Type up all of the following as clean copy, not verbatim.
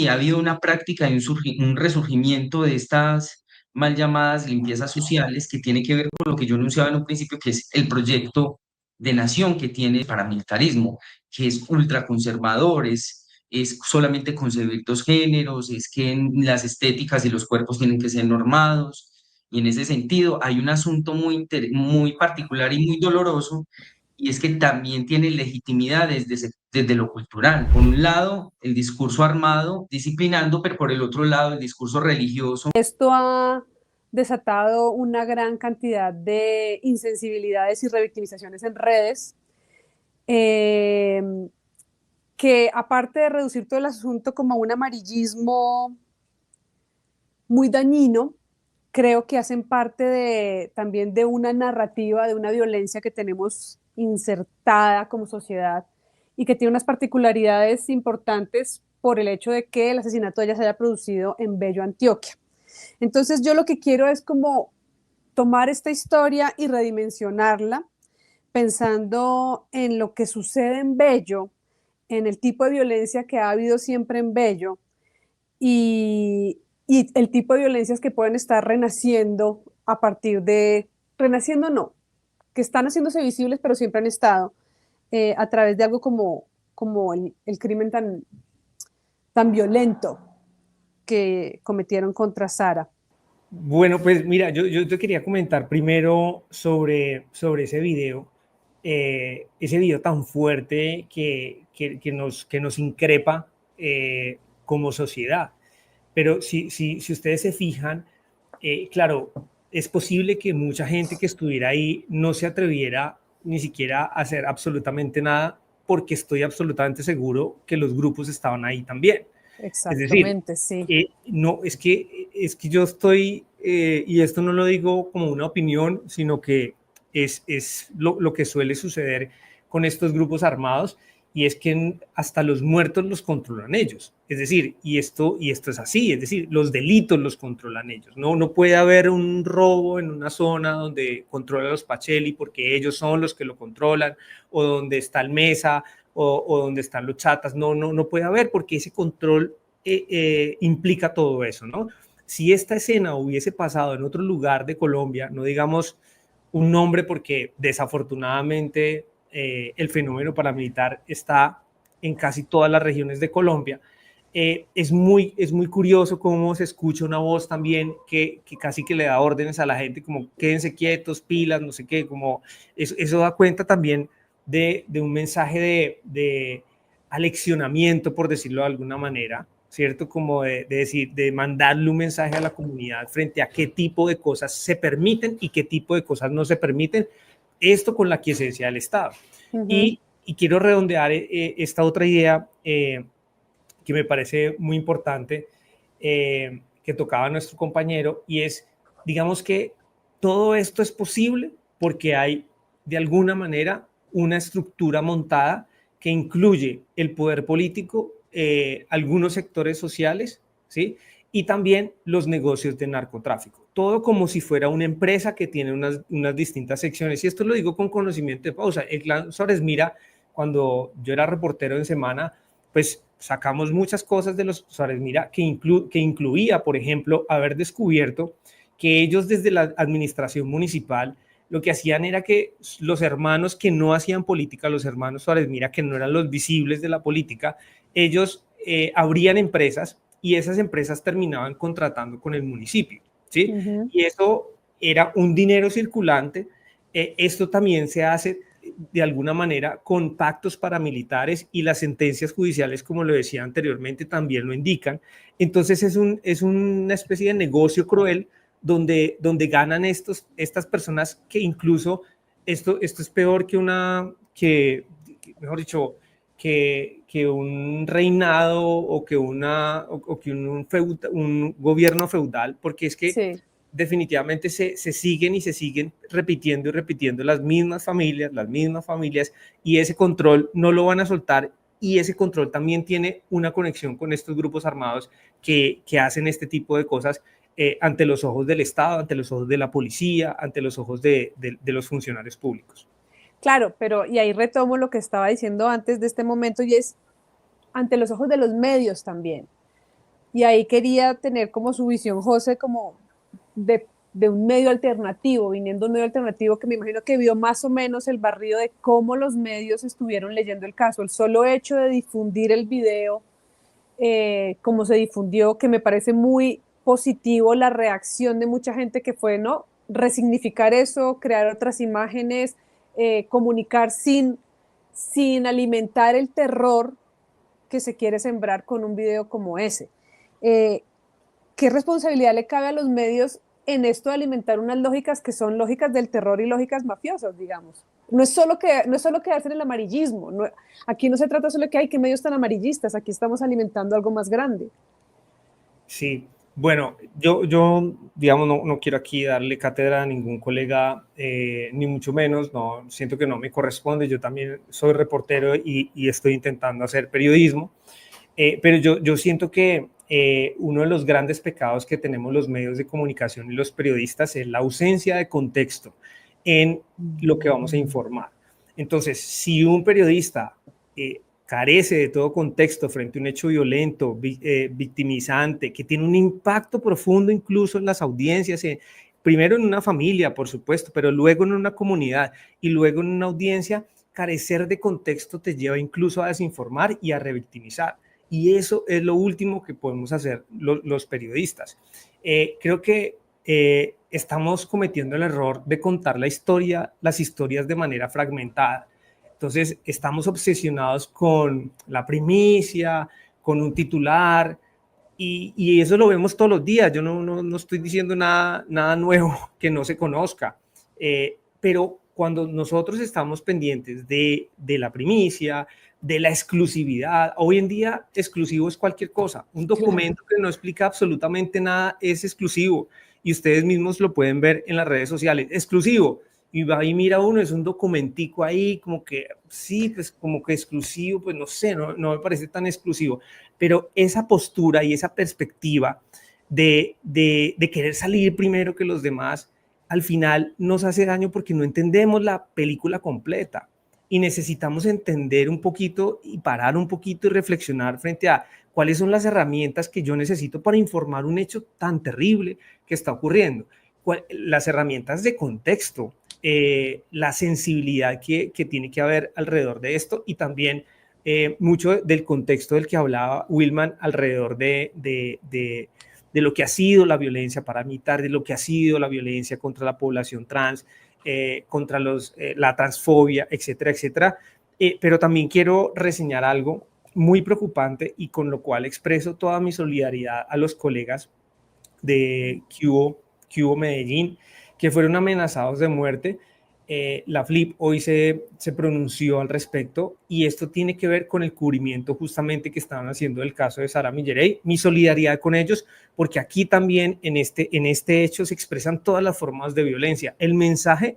sí, ha habido una práctica y un resurgimiento de estas mal llamadas limpiezas sociales que tiene que ver con lo que yo anunciaba en un principio, que es el proyecto de nación que tiene el paramilitarismo, que es ultraconservador, es solamente concebir dos géneros, es que las estéticas y los cuerpos tienen que ser normados. Y en ese sentido hay un asunto muy particular y muy doloroso, y es que también tiene legitimidad desde lo cultural. Por un lado, el discurso armado disciplinando, pero por el otro lado, el discurso religioso. Esto ha desatado una gran cantidad de insensibilidades y revictimizaciones en redes, eh, que aparte de reducir todo el asunto como un amarillismo muy dañino, creo que hacen parte también de una narrativa, de una violencia que tenemos insertada como sociedad y que tiene unas particularidades importantes por el hecho de que el asesinato de ella se haya producido en Bello, Antioquia. Entonces yo lo que quiero es como tomar esta historia y redimensionarla pensando en lo que sucede en Bello, en el tipo de violencia que ha habido siempre en Bello y el tipo de violencias que pueden estar renaciendo a partir de, renaciendo no, que están haciéndose visibles pero siempre han estado a través de algo como el crimen tan violento que cometieron contra Sara. Bueno, pues mira, yo te quería comentar primero sobre ese video tan fuerte que nos increpa como sociedad. Pero si ustedes se fijan, claro, es posible que mucha gente que estuviera ahí no se atreviera ni siquiera a hacer absolutamente nada, porque estoy absolutamente seguro que los grupos estaban ahí también. Es decir, Exactamente, sí. no, es que yo estoy, y esto no lo digo como una opinión, sino que es lo que suele suceder con estos grupos armados, y es que hasta los muertos los controlan ellos. Es decir, y esto es así, es decir, los delitos los controlan ellos. No puede haber un robo en una zona donde controlan los Pacheli porque ellos son los que lo controlan, o donde está el Mesa, o donde están los chatas. No puede haber, porque ese control implica todo eso, ¿no? Si esta escena hubiese pasado en otro lugar de Colombia, no digamos un nombre porque desafortunadamente el fenómeno paramilitar está en casi todas las regiones de Colombia, es muy curioso cómo se escucha una voz también que casi que le da órdenes a la gente, como quédense quietos, pilas, no sé qué, como eso da cuenta también de un mensaje de aleccionamiento, por decirlo de alguna manera, ¿cierto? Como decir, de mandarle un mensaje a la comunidad frente a qué tipo de cosas se permiten y qué tipo de cosas no se permiten, esto con la quiesencia del Estado. Uh -huh. Y quiero redondear esta otra idea que me parece muy importante, que tocaba nuestro compañero, y es, digamos que todo esto es posible porque hay, de alguna manera, una estructura montada que incluye el poder político, algunos sectores sociales, ¿sí? Y también los negocios de narcotráfico. Todo como si fuera una empresa que tiene unas distintas secciones. Y esto lo digo con conocimiento de pausa. El clan Suárez Mira, cuando yo era reportero en Semana, pues sacamos muchas cosas de los Suárez Mira que incluía, por ejemplo, haber descubierto que ellos desde la administración municipal lo que hacían era que los hermanos que no hacían política, los hermanos Suárez Mira, que no eran los visibles de la política, ellos abrían empresas y esas empresas terminaban contratando con el municipio, ¿sí? Uh -huh. Y eso era un dinero circulante. Esto también se hace de alguna manera con pactos paramilitares, y las sentencias judiciales, como lo decía anteriormente, también lo indican. Entonces es una especie de negocio cruel donde ganan estas personas, que incluso esto es peor mejor dicho, que un reinado, o que un gobierno feudal, porque es que Sí. definitivamente se siguen y se siguen repitiendo y repitiendo las mismas familias, y ese control no lo van a soltar, y ese control también tiene una conexión con estos grupos armados que hacen este tipo de cosas ante los ojos del Estado, ante los ojos de la policía, ante los ojos de los funcionarios públicos. Claro, pero y ahí retomo lo que estaba diciendo antes de este momento y es ante los ojos de los medios también. Y ahí quería tener como su visión, José, como de un medio alternativo, viniendo de un medio alternativo que me imagino que vio más o menos el barrido de cómo los medios estuvieron leyendo el caso. El solo hecho de difundir el video, como se difundió, que me parece muy positivo la reacción de mucha gente que fue, ¿no? Resignificar eso, crear otras imágenes, comunicar sin alimentar el terror que se quiere sembrar con un video como ese. ¿Qué responsabilidad le cabe a los medios en esto de alimentar unas lógicas que son lógicas del terror y lógicas mafiosas, digamos? No es solo quedarse en el amarillismo. No, aquí no se trata solo de que hay que medios tan amarillistas, aquí estamos alimentando algo más grande. Sí, bueno, yo digamos, no quiero aquí darle cátedra a ningún colega, ni mucho menos, no, siento que no me corresponde, yo también soy reportero y estoy intentando hacer periodismo, pero yo siento que uno de los grandes pecados que tenemos los medios de comunicación y los periodistas es la ausencia de contexto en lo que vamos a informar. Entonces, si un periodista carece de todo contexto frente a un hecho violento, victimizante, que tiene un impacto profundo incluso en las audiencias, primero en una familia, por supuesto, pero luego en una comunidad y luego en una audiencia, carecer de contexto te lleva incluso a desinformar y a revictimizar. Y eso es lo último que podemos hacer los periodistas. Creo que estamos cometiendo el error de contar las historias de manera fragmentada. Entonces, estamos obsesionados con la primicia, con un titular, y eso lo vemos todos los días. Yo no estoy diciendo nada nuevo que no se conozca, pero cuando nosotros estamos pendientes de la primicia, de la exclusividad, hoy en día exclusivo es cualquier cosa. Un documento que no explica absolutamente nada es exclusivo, y ustedes mismos lo pueden ver en las redes sociales. Exclusivo. Y va y mira uno, es un documentico ahí, como que sí, pues como que exclusivo, pues no sé, no me parece tan exclusivo, pero esa postura y esa perspectiva de querer salir primero que los demás, al final nos hace daño porque no entendemos la película completa y necesitamos entender un poquito y parar un poquito y reflexionar frente a cuáles son las herramientas que yo necesito para informar un hecho tan terrible que está ocurriendo. Las herramientas de contexto, la sensibilidad que tiene que haber alrededor de esto y también mucho del contexto del que hablaba Wilman alrededor de lo que ha sido la violencia paramilitar, de lo que ha sido la violencia contra la población trans, contra la transfobia, etcétera, etcétera. Pero también quiero reseñar algo muy preocupante y con lo cual expreso toda mi solidaridad a los colegas de Cubo Medellín, que fueron amenazados de muerte. La FLIP hoy se pronunció al respecto y esto tiene que ver con el cubrimiento justamente que estaban haciendo del caso de Sara Millerey. Mi solidaridad con ellos, porque aquí también en este hecho se expresan todas las formas de violencia. El mensaje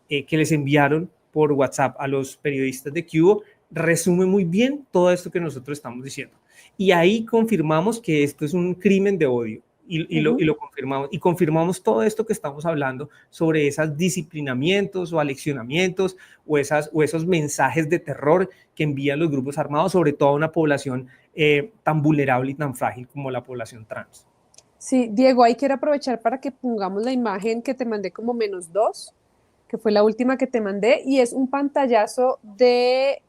que les enviaron por WhatsApp a los periodistas de Cubo resume muy bien todo esto que nosotros estamos diciendo. Y ahí confirmamos que esto es un crimen de odio. Y lo confirmamos. Y confirmamos todo esto que estamos hablando sobre esos disciplinamientos o aleccionamientos o esos mensajes de terror que envían los grupos armados, sobre todo a una población tan vulnerable y tan frágil como la población trans. Sí, Diego, ahí quiero aprovechar para que pongamos la imagen que te mandé como -2, que fue la última que te mandé, y es un pantallazo de,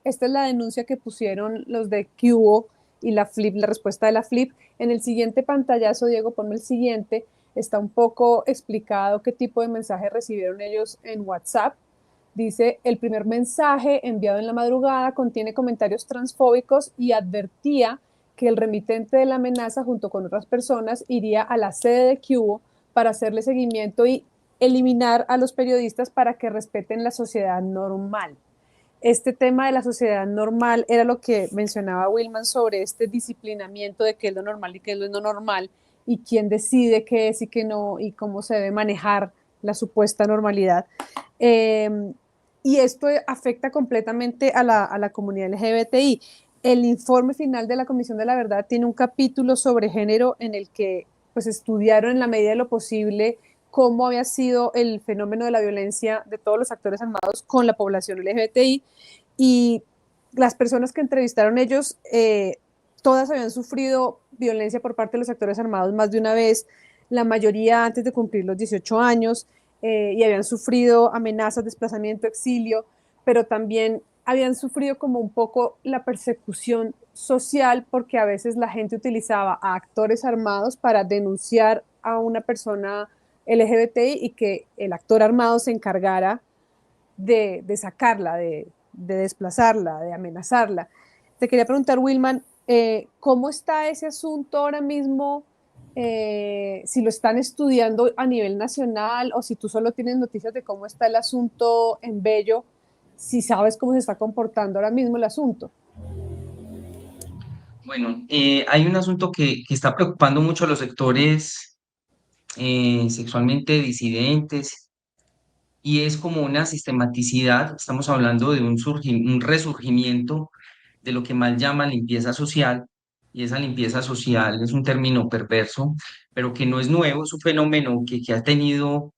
esta es la denuncia que pusieron los de Cubo y la FLIP, la respuesta de la FLIP. En el siguiente pantallazo, Diego, ponme el siguiente, está un poco explicado qué tipo de mensaje recibieron ellos en WhatsApp. Dice, el primer mensaje enviado en la madrugada contiene comentarios transfóbicos y advertía que el remitente de la amenaza junto con otras personas iría a la sede de Cubo para hacerle seguimiento y eliminar a los periodistas para que respeten la sociedad normal. Este tema de la sociedad normal era lo que mencionaba Wilman sobre este disciplinamiento de qué es lo normal y qué es lo no normal y quién decide qué es y qué no y cómo se debe manejar la supuesta normalidad. Y esto afecta completamente a la comunidad LGBTI. El informe final de la Comisión de la Verdad tiene un capítulo sobre género en el que pues, estudiaron en la medida de lo posible cómo había sido el fenómeno de la violencia de todos los actores armados con la población LGBTI, y las personas que entrevistaron ellos todas habían sufrido violencia por parte de los actores armados más de una vez, la mayoría antes de cumplir los 18 años, y habían sufrido amenazas, desplazamiento, exilio, pero también habían sufrido como un poco la persecución social, porque a veces la gente utilizaba a actores armados para denunciar a una persona LGBTI y que el actor armado se encargara de sacarla, de desplazarla, de amenazarla. Te quería preguntar, Wilman, ¿cómo está ese asunto ahora mismo? Si lo están estudiando a nivel nacional o si tú solo tienes noticias de cómo está el asunto en Bello, si sabes cómo se está comportando ahora mismo el asunto. Bueno, hay un asunto que está preocupando mucho a los sectores sexualmente disidentes y es como una sistematicidad. Estamos hablando de un resurgimiento de lo que mal llaman limpieza social, y esa limpieza social es un término perverso, pero que no es nuevo, es un fenómeno que ha tenido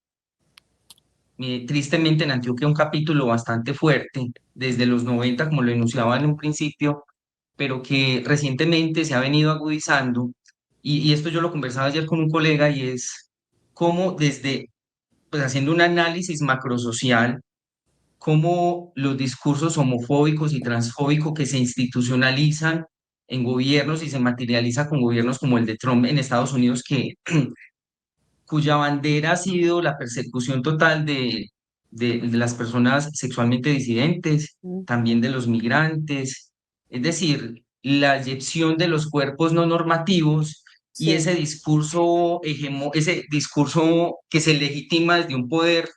tristemente en Antioquia un capítulo bastante fuerte desde los 90, como lo enunciaba en un principio, pero que recientemente se ha venido agudizando, y esto yo lo conversaba ayer con un colega, y es cómo desde, pues haciendo un análisis macrosocial, cómo los discursos homofóbicos y transfóbicos que se institucionalizan en gobiernos y se materializa con gobiernos como el de Trump en Estados Unidos, cuya bandera ha sido la persecución total de las personas sexualmente disidentes, también de los migrantes, es decir, la eyección de los cuerpos no normativos y Sí. ese discurso que se legitima desde un poder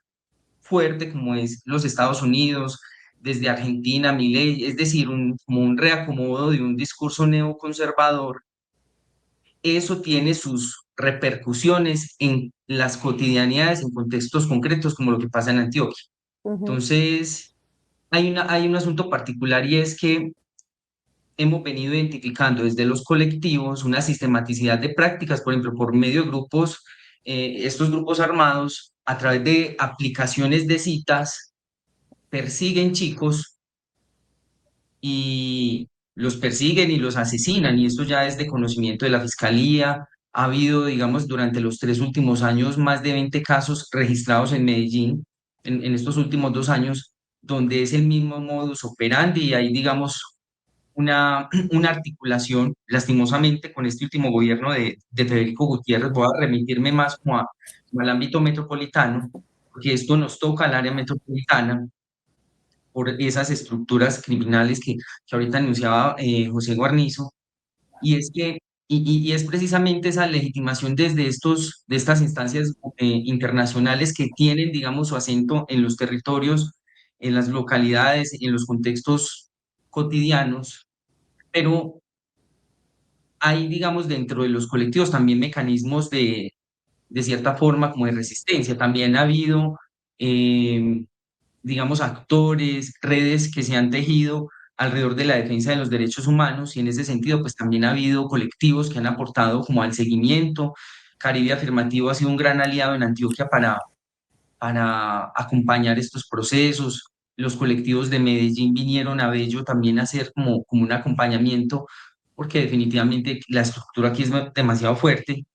fuerte como es los Estados Unidos, desde Argentina, Milei, es decir, como un reacomodo de un discurso neoconservador. Eso tiene sus repercusiones en las cotidianidades, en contextos concretos, como lo que pasa en Antioquia. Ujú. Entonces, hay un asunto particular, y es que hemos venido identificando desde los colectivos una sistematicidad de prácticas, por ejemplo, por medio de grupos, estos grupos armados, a través de aplicaciones de citas, persiguen chicos y los persiguen y los asesinan, y esto ya es de conocimiento de la Fiscalía. Ha habido, digamos, durante los 3 últimos años, más de 20 casos registrados en Medellín, en estos últimos 2 años, donde es el mismo modus operandi, y hay, digamos, una articulación, lastimosamente, con este último gobierno de Federico Gutiérrez. Voy a remitirme más como al ámbito metropolitano, porque esto nos toca al área metropolitana por esas estructuras criminales que ahorita anunciaba José Guarnizo, y es que, y es precisamente esa legitimación desde de estas instancias internacionales que tienen, digamos, su acento en los territorios, en las localidades, en los contextos cotidianos, pero hay, digamos, dentro de los colectivos también mecanismos de cierta forma como de resistencia. También ha habido, eh, digamos, actores, redes que se han tejido alrededor de la defensa de los derechos humanos, y en ese sentido, pues también ha habido colectivos que han aportado como al seguimiento. Caribe Afirmativo ha sido un gran aliado en Antioquia para acompañar estos procesos. Los colectivos de Medellín vinieron a Bello también a hacer como un acompañamiento, porque definitivamente la estructura aquí es demasiado fuerte.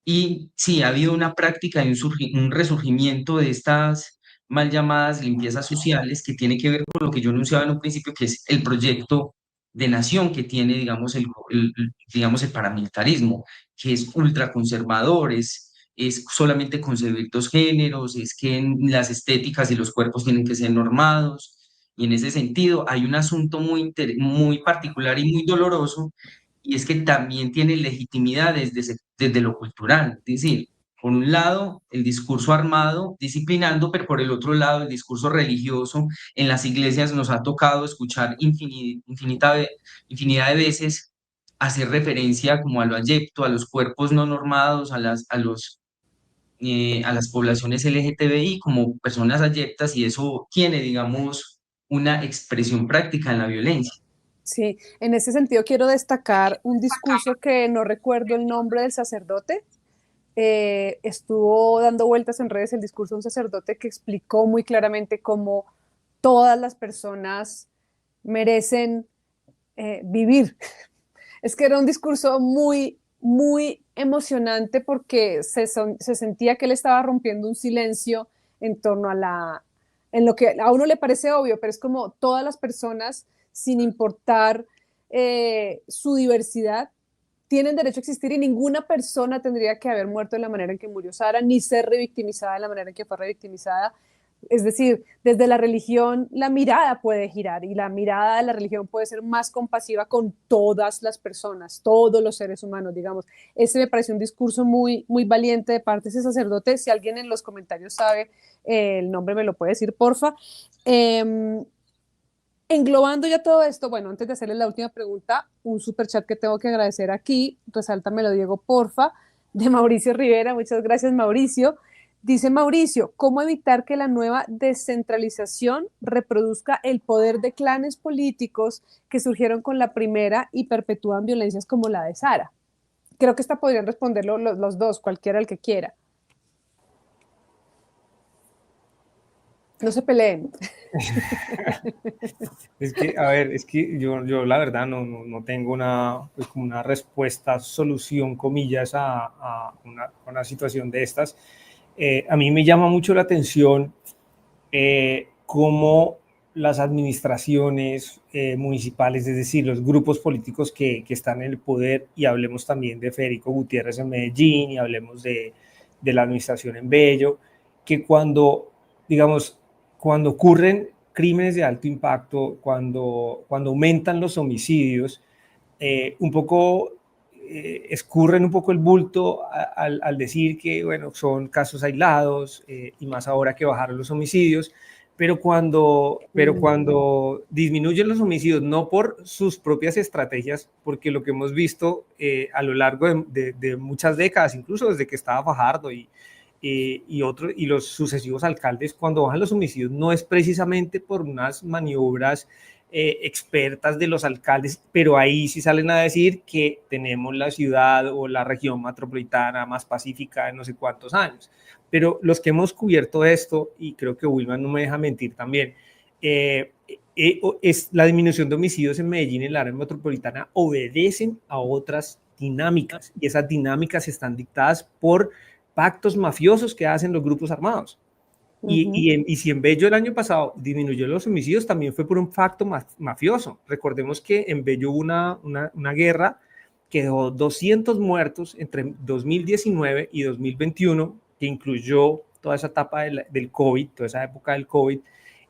Y sí, ha habido una práctica y un resurgimiento de estas mal llamadas limpiezas sociales, que tiene que ver con lo que yo anunciaba en un principio, que es el proyecto de nación que tiene, digamos, digamos, el paramilitarismo, que es ultraconservador, es solamente concebir dos géneros, es que las estéticas y los cuerpos tienen que ser normados. Y en ese sentido hay un asunto muy particular y muy doloroso, y es que también tiene legitimidad desde lo cultural. Es decir, por un lado, el discurso armado disciplinando, pero por el otro lado, el discurso religioso. En las iglesias nos ha tocado escuchar infinidad de veces hacer referencia como a lo adyecto, a los cuerpos no normados, a las poblaciones LGTBI como personas adyectas, y eso tiene, digamos, una expresión práctica en la violencia. Sí, en ese sentido quiero destacar un discurso que no recuerdo el nombre del sacerdote. Estuvo dando vueltas en redes el discurso de un sacerdote que explicó muy claramente cómo todas las personas merecen vivir Es que era un discurso muy, muy emocionante porque se sentía que él estaba rompiendo un silencio en torno a en lo que a uno le parece obvio, pero es como todas las personas, sin importar su diversidad, tienen derecho a existir y ninguna persona tendría que haber muerto de la manera en que murió Sara, ni ser revictimizada de la manera en que fue revictimizada. Es decir, desde la religión la mirada puede girar y la mirada de la religión puede ser más compasiva con todas las personas, todos los seres humanos, digamos. Ese me parece un discurso muy, muy valiente de parte de ese sacerdote. Si alguien en los comentarios sabe el nombre, me lo puede decir, porfa. Englobando ya todo esto, bueno, antes de hacerle la última pregunta, un super chat que tengo que agradecer aquí, resáltamelo Diego, porfa, de Mauricio Rivera, muchas gracias Mauricio. Dice Mauricio, ¿cómo evitar que la nueva descentralización reproduzca el poder de clanes políticos que surgieron con la primera y perpetúan violencias como la de Sara? Creo que esta podrían responderlo los dos, cualquiera el que quiera. No se peleen. Es que, a ver, es que yo la verdad no tengo pues como una respuesta, solución, comillas, a una situación de estas. A mí me llama mucho la atención cómo las administraciones municipales, es decir, los grupos políticos que están en el poder, y hablemos también de Federico Gutiérrez en Medellín, y hablemos de la administración en Bello, que digamos, cuando ocurren crímenes de alto impacto, cuando aumentan los homicidios, un poco escurren un poco el bulto al decir que, bueno, son casos aislados y más ahora que bajaron los homicidios, pero cuando disminuyen los homicidios, no por sus propias estrategias, porque lo que hemos visto a lo largo de muchas décadas, incluso desde que estaba Fajardo y los sucesivos alcaldes, cuando bajan los homicidios, no es precisamente por unas maniobras expertas de los alcaldes, pero ahí sí salen a decir que tenemos la ciudad o la región metropolitana más pacífica en no sé cuántos años. Pero los que hemos cubierto esto, y creo que Wilman no me deja mentir también, es la disminución de homicidios en Medellín, en la área metropolitana, obedecen a otras dinámicas, y esas dinámicas están dictadas por pactos mafiosos que hacen los grupos armados. Y si en Bello el año pasado disminuyó los homicidios, también fue por un pacto mafioso. Recordemos que en Bello hubo una guerra que dejó 200 muertos entre 2019 y 2021, que incluyó toda esa etapa del COVID, toda esa época del COVID,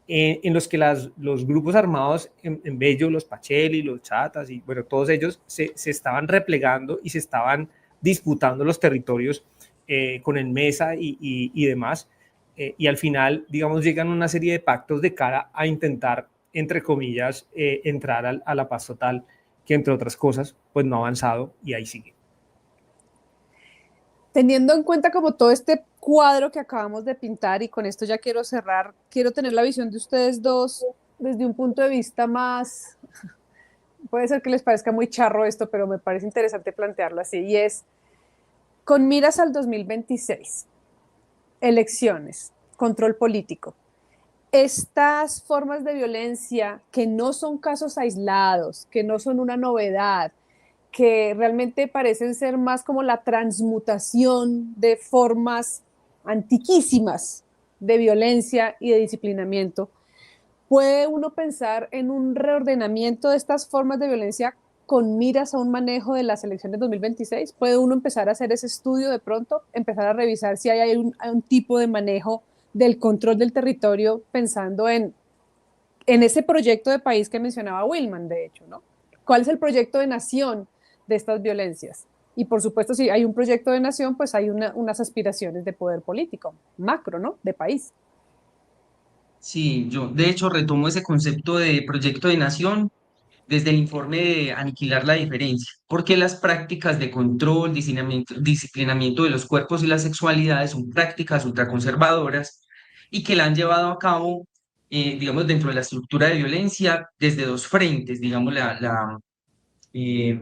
en los que los grupos armados en Bello, los Pacheli, los Chatas, y bueno, todos ellos se estaban replegando y se estaban disputando los territorios con el Mesa y demás. Y al final, digamos, llegan una serie de pactos de cara a intentar, entre comillas, entrar a la paz total, que entre otras cosas, pues no ha avanzado y ahí sigue. Teniendo en cuenta como todo este cuadro que acabamos de pintar, y con esto ya quiero cerrar, quiero tener la visión de ustedes dos desde un punto de vista más, puede ser que les parezca muy charro esto, pero me parece interesante plantearlo así, y es, con miras al 2026, elecciones, control político. Estas formas de violencia que no son casos aislados, que no son una novedad, que realmente parecen ser más como la transmutación de formas antiquísimas de violencia y de disciplinamiento, ¿puede uno pensar en un reordenamiento de estas formas de violencia con miras a un manejo de las elecciones 2026? ¿Puede uno empezar a hacer ese estudio de pronto, empezar a revisar si hay un tipo de manejo del control del territorio pensando en ese proyecto de país que mencionaba Wilman, de hecho, ¿no? ¿Cuál es el proyecto de nación de estas violencias? Y por supuesto, si hay un proyecto de nación, pues hay unas aspiraciones de poder político, macro, ¿no? De país. Sí, yo de hecho retomo ese concepto de proyecto de nación desde el informe de aniquilar la diferencia, porque las prácticas de control, disciplinamiento de los cuerpos y las sexualidades son prácticas ultraconservadoras y que la han llevado a cabo, digamos, dentro de la estructura de violencia desde dos frentes, digamos, eh,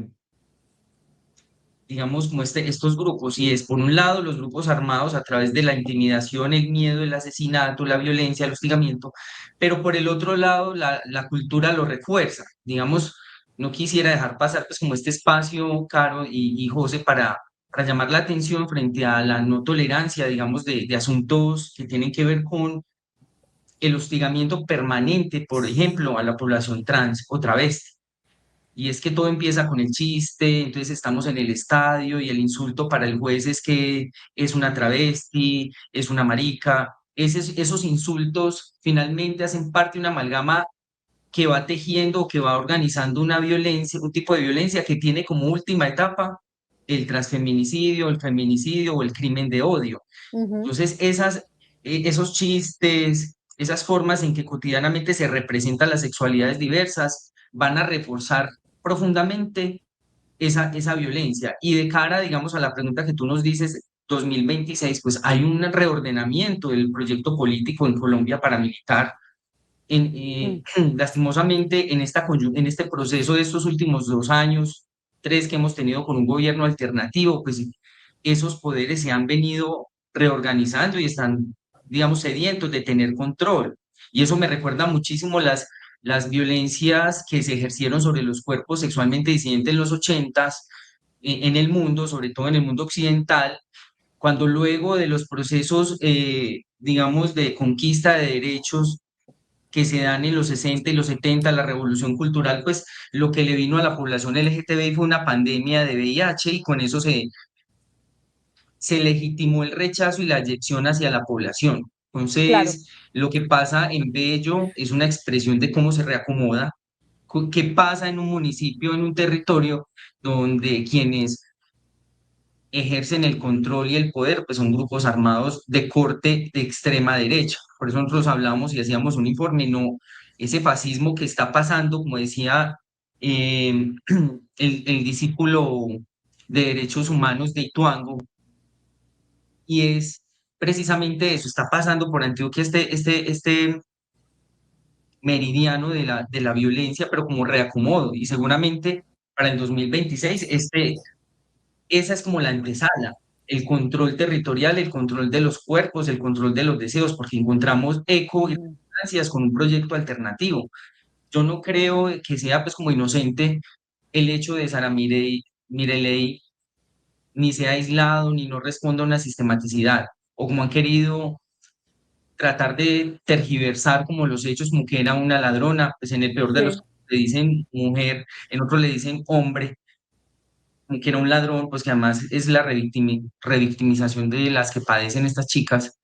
digamos, como estos grupos, y es por un lado los grupos armados a través de la intimidación, el miedo, el asesinato, la violencia, el hostigamiento, pero por el otro lado la cultura lo refuerza, digamos, no quisiera dejar pasar pues como este espacio, Caro y José, para llamar la atención frente a la no tolerancia, digamos, de asuntos que tienen que ver con el hostigamiento permanente, por ejemplo, a la población trans o travesti. Y es que todo empieza con el chiste, entonces estamos en el estadio y el insulto para el juez es que es una travesti, es una marica. Esos insultos finalmente hacen parte de una amalgama que va tejiendo o que va organizando una violencia, un tipo de violencia que tiene como última etapa el transfeminicidio, el feminicidio o el crimen de odio. Ujú. Entonces, esos chistes, esas formas en que cotidianamente se representan las sexualidades diversas, van a reforzar profundamente esa violencia. Y de cara, digamos, a la pregunta que tú nos dices, 2026, pues hay un reordenamiento del proyecto político en Colombia paramilitar. Mm. Lastimosamente, en este proceso de estos últimos 2 años, 3 que hemos tenido con un gobierno alternativo, pues esos poderes se han venido reorganizando y están, digamos, sedientos de tener control. Y eso me recuerda muchísimo las violencias que se ejercieron sobre los cuerpos sexualmente disidentes en los 80s en el mundo, sobre todo en el mundo occidental, cuando luego de los procesos, digamos, de conquista de derechos que se dan en los 60 y los 70, la revolución cultural, pues lo que le vino a la población LGTBI fue una pandemia de VIH y con eso se legitimó el rechazo y la eyección hacia la población. Claro. Entonces, lo que pasa en Bello es una expresión de cómo se reacomoda, qué pasa en un municipio, en un territorio donde quienes ejercen el control y el poder, pues son grupos armados de corte de extrema derecha. Por eso nosotros hablamos y hacíamos un informe, no ese fascismo que está pasando, como decía eh, el discípulo de derechos humanos de Ituango, y es precisamente eso, está pasando por Antioquia este meridiano de la violencia, pero como reacomodo, y seguramente para el 2026 esa es como la antesala, el control territorial, el control de los cuerpos, el control de los deseos, porque encontramos eco y Mm. resonancias con un proyecto alternativo. Yo no creo que sea pues como inocente el hecho de Sara Mireley, ni sea aislado, ni no responda a una sistematicidad, o como han querido tratar de tergiversar como los hechos, como que era una ladrona, pues en el peor de los Sí. casos le dicen mujer, en otro le dicen hombre, que era un ladrón, pues que además es la revictimización de las que padecen estas chicas.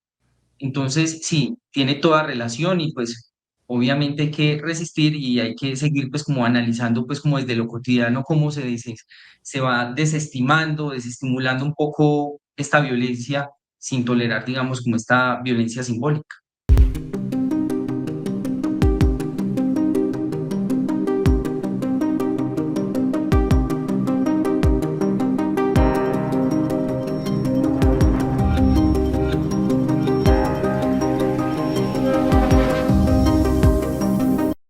Entonces, sí, tiene toda relación y pues obviamente hay que resistir y hay que seguir pues como analizando pues como desde lo cotidiano cómo se dice, se va desestimando, desestimulando un poco esta violencia sin tolerar, digamos, como esta violencia simbólica.